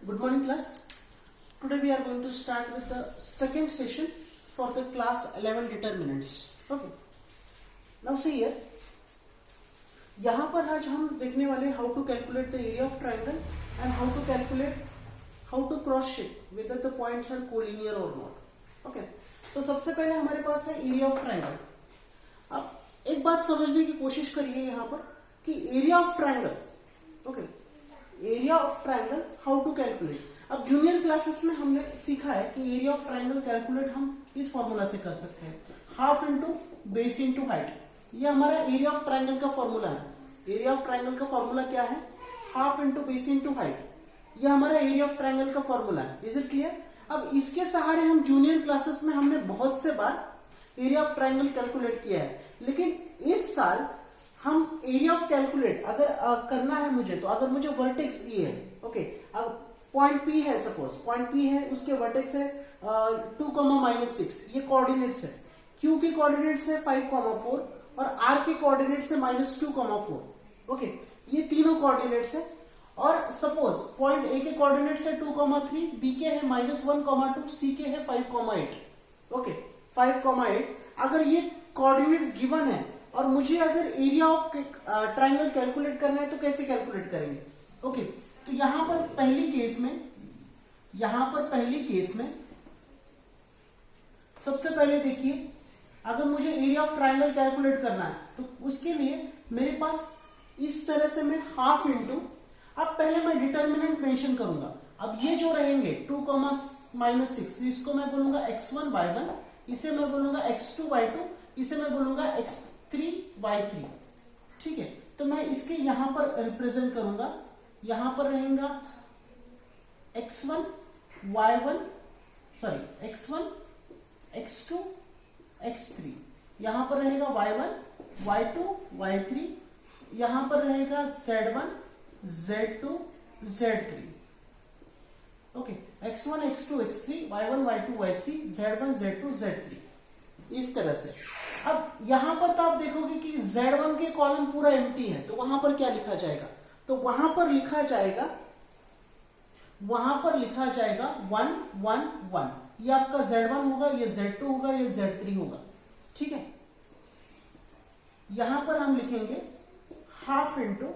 Good morning class. Today we are going to start with the second session for the class 11 determinants. Okay. Now see here. यहाँ पर आज हम देखने वाले how to calculate the area of triangle and how to cross check whether the points are collinear or not. Okay. तो सबसे पहले हमारे पास है area of triangle. अब एक बात समझने की कोशिश करिए यहाँ पर कि area of triangle. Okay. Area of triangle how to calculate. अब जूनियर क्लासेस में हमने सीखा है कि एरिया ऑफ ट्राइंगल कैलकुलेट हम इस फॉर्मूला से कर सकते हैं, half into base into height. ये हमारा एरिया ऑफ ट्राइंगल का फॉर्मूला है. एरिया ऑफ ट्राइंगल का फॉर्मूला क्या है? Half into base into height. ये हमारा एरिया ऑफ ट्राइंगल का फॉर्मूला है. Is it clear? अब इसके सहारे हम जूनियर क्लासेस में हमने बहुत से बार एरिया ऑफ ट्राइंगल कैलकुलेट किया है, लेकिन इस साल हम एरिया ऑफ कैलकुलेट अगर करना है मुझे, तो अगर मुझे वर्टेक्स दिए है, ओके, अब पॉइंट पी है, सपोज पॉइंट पी है, उसके वर्टेक्स है 2,-6, ये कोऑर्डिनेट्स है. क्यू के कोऑर्डिनेट्स है 5,4 और आर के कोऑर्डिनेट्स है -2,4. ओके, ये तीनों कोऑर्डिनेट्स है. और सपोज पॉइंट ए के कोऑर्डिनेट्स है 2,3, बी के है -1,2, सी के है 5,8. ओके, 5,8. अगर ये कोऑर्डिनेट्स गिवन है और मुझे अगर एरिया ऑफ ट्राइंगल कैलकुलेट करना है तो कैसे कैलकुलेट करेंगे? ओके, तो यहां पर पहली केस में सबसे पहले देखिए, अगर मुझे एरिया ऑफ ट्राइंगल कैलकुलेट करना है तो उसके लिए मेरे पास इस तरह से मैं हाफ इंटू, अब पहले मैं डिटर्मिनेंट मेंशन करूंगा. अब ये जो रहेंगे 2,-6, इसको मैं बोलूंगा x1 y1, इसे मैं बोलूंगा x2 y2, इसे मैं बोलूंगा x3y3. ठीक है, तो मैं इसके यहां पर रिप्रेजेंट करूंगा. यहां पर रहेगा x1 y1, sorry x1 x2 x3, यहां पर रहेगा y1 y2 y3, यहां पर रहेगा z1 z2 z3. Okay, x1 x2 x3 y1 y2 y3 z1 z2 z3, इस तरह से. अब यहां पर तो आप देखोगे कि Z1 के कॉलम पूरा एम्प्टी है, तो वहां पर क्या लिखा जाएगा? तो वहां पर लिखा जाएगा 1 1 1. ये आपका Z1 होगा, ये Z2 होगा, ये Z3 होगा. ठीक है, यहां पर हम लिखेंगे half into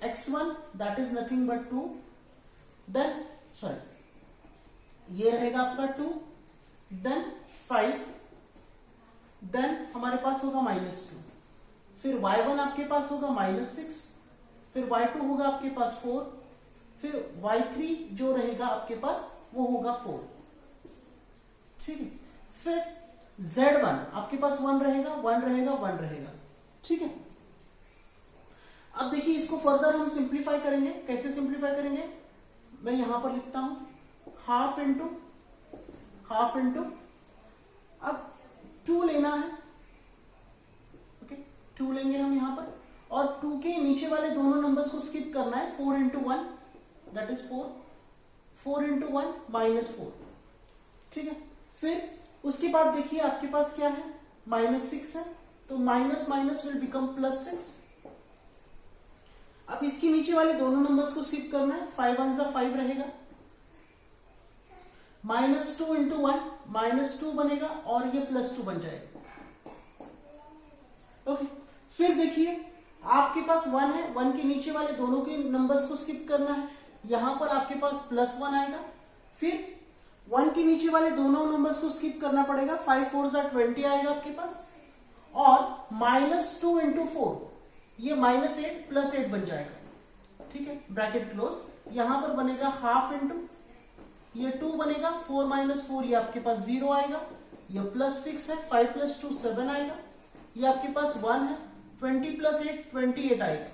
x1, that is nothing but 2, then sorry ये रहेगा आपका 2, देन 5, देन हमारे पास होगा -2, फिर y1 आपके पास होगा -6, फिर y2 होगा आपके पास 4, फिर y3 जो रहेगा आपके पास वो होगा 4. ठीक है, फिर z1 आपके पास 1 रहेगा. ठीक है, अब देखिए इसको फर्दर हम सिंप्लीफाई करेंगे. कैसे सिंप्लीफाई करेंगे? मैं यहां पर लिखता हूं हाफ इंटू, अब 2 लेना है. ओके, 2 लेंगे हम यहां पर, और 2 के नीचे वाले दोनों नंबर्स को स्किप करना है. 4 इंटू 1 दैट इज 4, 4 इंटू 1 -4. ठीक है, फिर उसके बाद देखिए आपके पास क्या है, -6 है, तो माइनस माइनस विल बिकम +6. अब इसके नीचे वाले दोनों नंबर्स को स्किप करना है. 5 1 जा 5 रहेगा, -2 इंटू 1 -2 बनेगा, और ये +2 बन जाएगा. ओके, फिर देखिए आपके पास 1 है, 1 के नीचे वाले दोनों के नंबर्स को स्किप करना है. यहां पर आपके पास +1 आएगा, फिर 1 के नीचे वाले दोनों नंबर्स को स्किप करना पड़ेगा. 5 4 जा 20 आएगा आपके पास, और -2 इंटू 4 ये -8 +8 बन जाएगा. ठीक है, ब्रैकेट क्लोज. यहां पर बनेगा हाफ इंटू, ये 2 बनेगा, 4 - 4 ये आपके पास 0 आएगा, ये +6 है, 5 + 2 7 आएगा, ये आपके पास 1 है, 20 + 8 28 आएगा.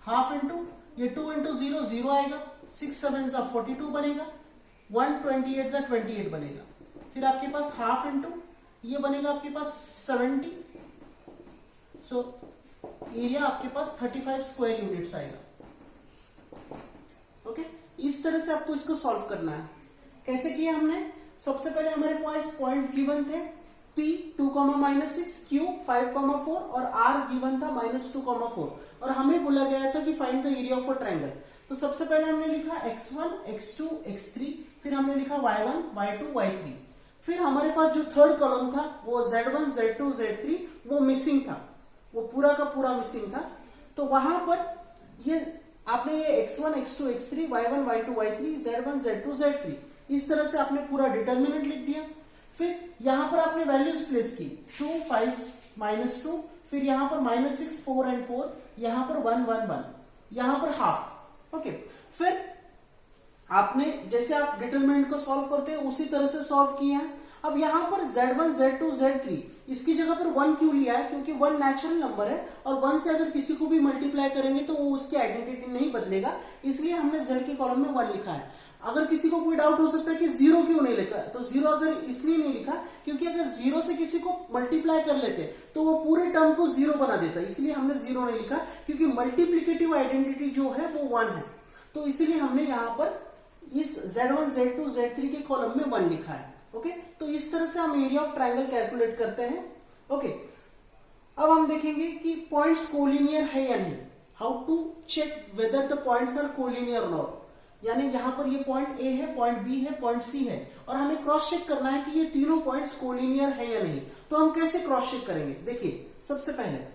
हाफ इंटू, ये 2 इंटू 0 0 आएगा, 6 7 जा 42 बनेगा, 1 28 जा 28 बनेगा. फिर आपके पास हाफ इंटू, ये बनेगा आपके पास 70. सो एरिया आपके पास 35 स्क्वायर यूनिट्स आएगा. ओके, इस तरह से आपको इसको सॉल्व करना है. कैसे किया हमने? सबसे पहले हमारे पास पॉइंट गिवन थे, P 2,-6, Q 5,4 और R गिवन था -2,4 और हमें बोला गया था कि find the area of a triangle. तो सबसे पहले हमने लिखा x1, x2, x3, फिर हमने लिखा y1, y2, y3। फिर हमारे पास जो थर्ड कॉलम था वो z1, z2, z3 वो मिसिंग था, वो पूरा का पूरा मिसिंग था। तो वहां पर ये आपने ये x1, x2, x3, y1, y2, y3, z1, z2, z3 इस तरह से आपने पूरा डिटर्मिनेंट लिख दिया। फिर यहां पर आपने वैल्यूज प्लेस की 2, 5, -2, फिर यहां पर -6, 4 एंड 4, यहां पर 1, 1, 1, यहां पर हाफ। ओके, फिर आपने जैसे आप डिटरमिनेंट को सॉल्व करते हैं उसी तरह से सॉल्व किया है। अब यहां पर z1, z2, z3 इसकी जगह पर 1 क्यों लिया है? क्योंकि 1 नेचुरल नंबर है और 1 से अगर किसी को भी मल्टीप्लाई करेंगे तो वो उसकी आइडेंटिटी नहीं बदलेगा, इसलिए हमने z के कॉलम में 1 लिखा है। अगर किसी को कोई डाउट हो सकता है कि 0 क्यों नहीं लिखा, तो 0 अगर इसलिए नहीं लिखा क्योंकि अगर 0 से किसी को मल्टीप्लाई कर लेते तो वो पूरे टर्म को 0 बना देता, इसलिए हमने 0 नहीं लिखा, क्योंकि मल्टीप्लिकेटिव आइडेंटिटी जो है वो 1 है। तो इसलिए हमने यहां पर इस z1, z2, z3 के कॉलम में 1 लिखा है। ओके, तो इस तरह से हम एरिया ऑफ ट्रायंगल कैलकुलेट करते हैं। ओके, अब हम देखेंगे कि पॉइंट्स कोलिनियर है या नहीं। How to check whether the points are collinear और नॉट, यानी यहां पर ये पॉइंट ए है, पॉइंट बी है, पॉइंट सी है और हमें क्रॉस चेक करना है कि ये तीनों पॉइंट्स कोलिनियर है या नहीं। तो हम कैसे क्रॉस चेक करेंगे? देखिए, सबसे पहले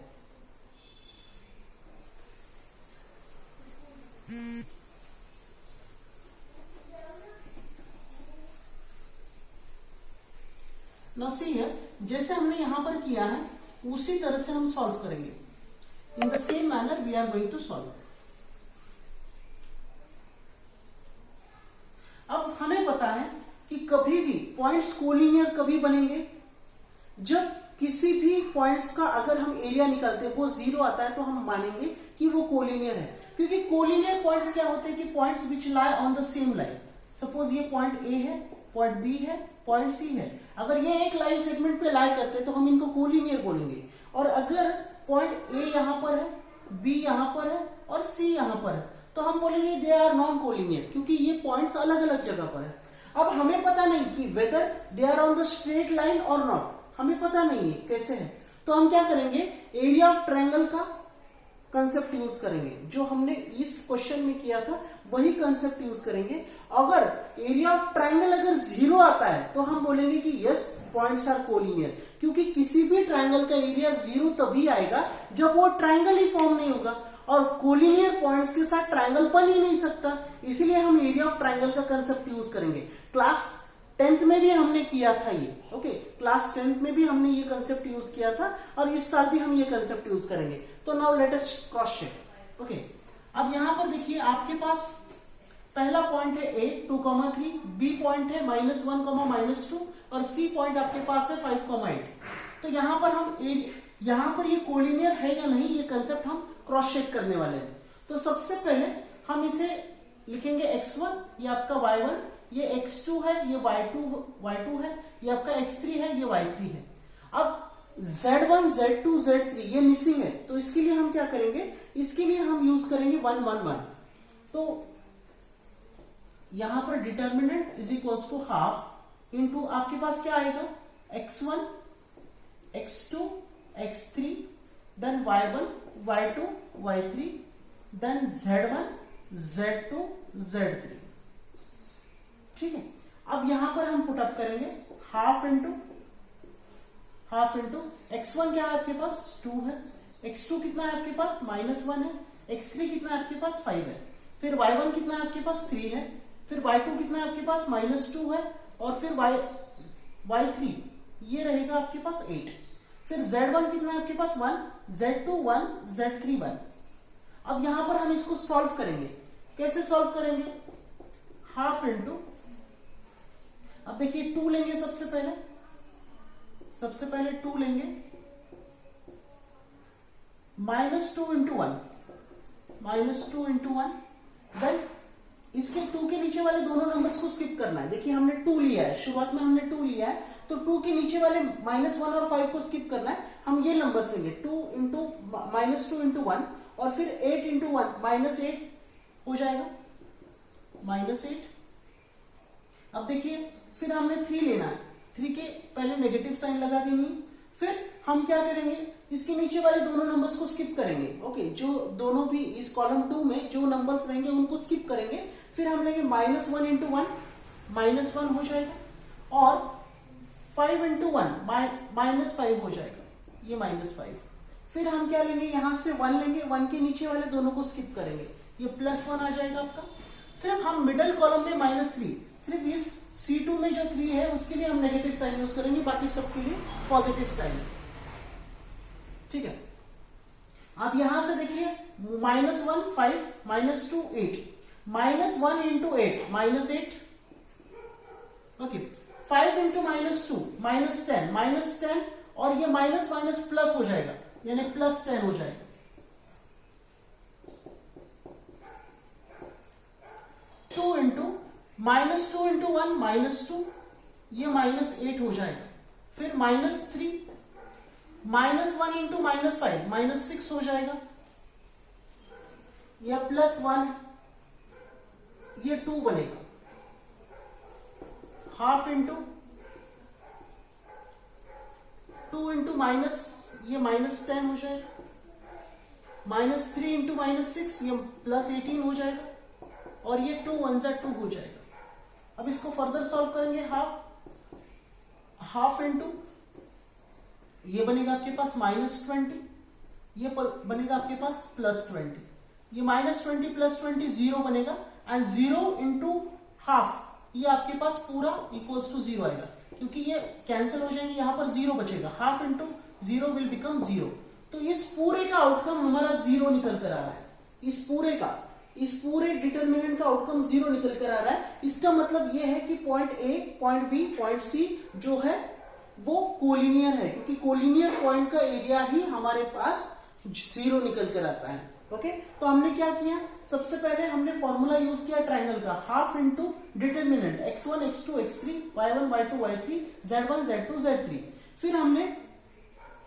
नाउ सी हियर, जैसे हमने यहां पर किया है उसी तरह से हम सॉल्व करेंगे। In the same manner we are going to solve. अब हमें पता है कि कभी भी पॉइंट्स कोलिनियर कभी बनेंगे जब किसी भी पॉइंट्स का अगर हम एरिया निकालते हैं वो 0 आता है तो हम मानेंगे कि वो कोलिनियर है। क्योंकि कोलिनियर पॉइंट्स क्या होते हैं कि points which lie on the same line. Suppose ये पॉइंट ए है, पॉइंट बी है, पॉइंट सी है, अगर ये एक लाइन सेगमेंट पे लाई करते हैं तो हम इनको कोलिनियर बोलेंगे। और अगर पॉइंट ए यहां पर है, बी यहां पर है और सी यहां पर है तो हम बोलेंगे दे आर नॉन कोलिनियर, क्योंकि ये पॉइंट्स अलग अलग जगह पर है। अब हमें पता नहीं कि whether they are on the straight line और नॉट, हमें पता नहीं है कैसे है। तो हम क्या करेंगे, एरिया ऑफ ट्रायंगल का कंसेप्ट यूज करेंगे, जो हमने इस क्वेश्चन में किया था वही कंसेप्ट यूज करेंगे। अगर एरिया ऑफ ट्रायंगल अगर 0 आता है तो हम बोलेंगे कि यस पॉइंट्स आर कोलिनियर, क्योंकि किसी भी ट्रायंगल का एरिया 0 तभी आएगा जब वो ट्रायंगल ही फॉर्म नहीं होगा और कोलिनियर पॉइंट्स के साथ ट्रायंगल बन ही नहीं सकता। इसीलिए हम एरिया ऑफ ट्रायंगल का कंसेप्ट यूज करेंगे। क्लास 10th में भी हमने किया था ये। ओके, क्लास 10th में भी हमने ये कंसेप्ट यूज किया था और इस साल भी हम ये कंसेप्ट यूज करेंगे। तो now let us cross check. Okay, अब यहां पर देखिए आपके पास पहला पॉइंट है a 2,3, बी पॉइंट है -1, -2 और सी पॉइंट आपके पास है 5,8। तो यहां पर हम यहां पर ये कोलिनियर है या नहीं ये कंसेप्ट हम क्रॉस चेक करने वाले हैं। तो सबसे पहले हम इसे लिखेंगे x1, ये आपका y1, ये x2 है, ये y2 है, ये आपका x3 है, ये y3 है। अब z1, z2, z3 ये मिसिंग है, तो इसके लिए हम क्या करेंगे, इसके लिए हम यूज करेंगे 1, 1, 1। तो यहां पर determinant is equals to half into आपके पास क्या आएगा, x1, x2, x3, then y1, y2, y3, then z1, z2, z3। ठीक है, अब यहां पर हम पुटअप करेंगे हाफ इंटू x1 क्या है आपके पास 2 है, x2 कितना है आपके पास -1 है, x3 कितना है आपके पास 5 है, फिर y1 कितना है आपके पास 3 है, फिर y2 कितना है आपके पास -2 है और फिर y3 ये रहेगा आपके पास 8, फिर z1 कितना है आपके पास 1, z2 1, z3 1। अब यहां पर हम इसको सॉल्व करेंगे। कैसे सॉल्व करेंगे, हाफ इंटू, अब देखिए 2 लेंगे सबसे पहले 2 लेंगे, -2 इंटू 1, देन इसके 2 के नीचे वाले दोनों नंबर्स को स्किप करना है। देखिए हमने 2 लिया है, शुरुआत में हमने 2 लिया है, तो 2 के नीचे वाले -1 और 5 को स्किप करना है। हम ये नंबर्स लेंगे -2 इंटू 1 और फिर 8 इंटू 1 -8 हो जाएगा, -8। अब देखिए फिर हमने 3 लेना है, 3 के पहले नेगेटिव साइन लगा देनी, फिर हम क्या करेंगे, इसके नीचे वाले दोनों नंबर्स को स्किप करेंगे। ओके, जो दोनों भी इस कॉलम 2 में जो नंबर्स रहेंगे उनको स्किप करेंगे। फिर हम लेंगे -1 इंटू 1, -1 हो जाएगा, और 5 इंटू 1 -5 हो जाएगा, ये -5। फिर हम क्या लेंगे, यहां से 1 लेंगे, 1 के नीचे वाले दोनों को स्किप करेंगे, ये +1 आ जाएगा आपका। सिर्फ हम मिडिल कॉलम में -3, सिर्फ इस C2 में जो 3 है उसके लिए हम नेगेटिव साइन यूज करेंगे, बाकी सबके लिए पॉजिटिव साइन। ठीक है, आप यहां से देखिए -1 5, -2 8, -1 इंटू 8 -8। ओके, 5 इंटू -2 -10, और ये माइनस माइनस प्लस हो जाएगा, यानी +10 हो जाएगा। -2 इंटू 1 -2, ये -8 हो जाएगा। फिर -3, -1 इंटू -5 -6 हो जाएगा, यह +1, ये 2 बनेगा। हाफ इंटू 2 इंटू माइनस, ये -10 हो जाएगा। -3 इंटू -6, ये +18 हो जाएगा, और ये 2 1 जा 2 हो जाएगा। अब इसको फर्दर सॉल्व करेंगे, हाफ इंटू, ये बनेगा आपके पास -20, ये बनेगा आपके पास +20, ये -20 +20 0 बनेगा, एंड 0 इंटू हाफ, ये आपके पास पूरा इक्वल्स टू 0 आएगा, क्योंकि ये कैंसिल हो जाएंगे, यहां पर 0 बचेगा। Half into 0 will become 0। तो इस पूरे का आउटकम हमारा 0 निकल कर आ रहा है, इस पूरे डिटर्मिनेंट का आउटकम 0 निकल कर आ रहा है। इसका मतलब यह है कि point A, point B, point C जो है वो कोलिनियर है, क्योंकि कोलिनियर पॉइंट का एरिया ही हमारे पास 0 निकल कर आता है। ओके, तो हमने क्या किया, सबसे पहले हमने फॉर्मूला यूज किया ट्राइंगल का, half into determinant x1 x2 x3 y1 y2 y3 z1 z2 z3। फिर हमने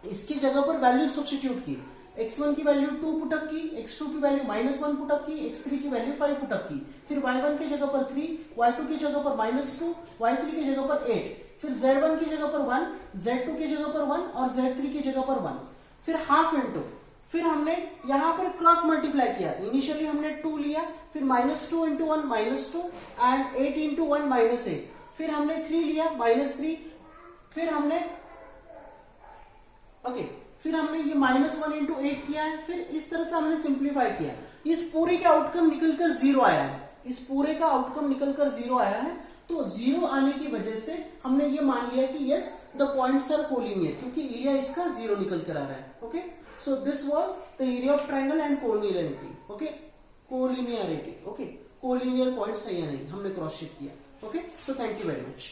इसकी जगह पर वैल्यू सब्स्टिट्यूट की, x1 की वैल्यू 2 पुटअप की, x2 की वैल्यू -1 पुटअप की, x3 की वैल्यू 5 पुटअप की। फिर y1 की जगह पर 3, y2 की जगह पर -2, y3 की जगह पर 8, फिर z1 की जगह पर 1, z2 की जगह पर 1, और z3 की जगह पर 1। फिर हाफ इंटू, फिर हमने यहां पर क्रॉस मल्टीप्लाई किया, इनिशियली हमने 2 लिया, फिर -2 इंटू 1 -2, एंड 8 इंटू 1 -8। फिर हमने 3 लिया, -3, फिर हमने फिर हमने ये -1 इंटू 8 किया है। फिर इस तरह से हमने सिंप्लीफाई किया, इस पूरे का आउटकम निकलकर 0 आया है, इस पूरे का आउटकम निकलकर 0 आया है। तो 0 आने की वजह से हमने ये मान लिया कि yes the points are collinear, क्योंकि एरिया इसका 0 निकल कर आ रहा है। Okay, so this was the area of triangle and collinearity. Okay, collinearity. Okay, collinear points है या नहीं, हमने क्रॉस चेक किया। Okay, so thank you very much.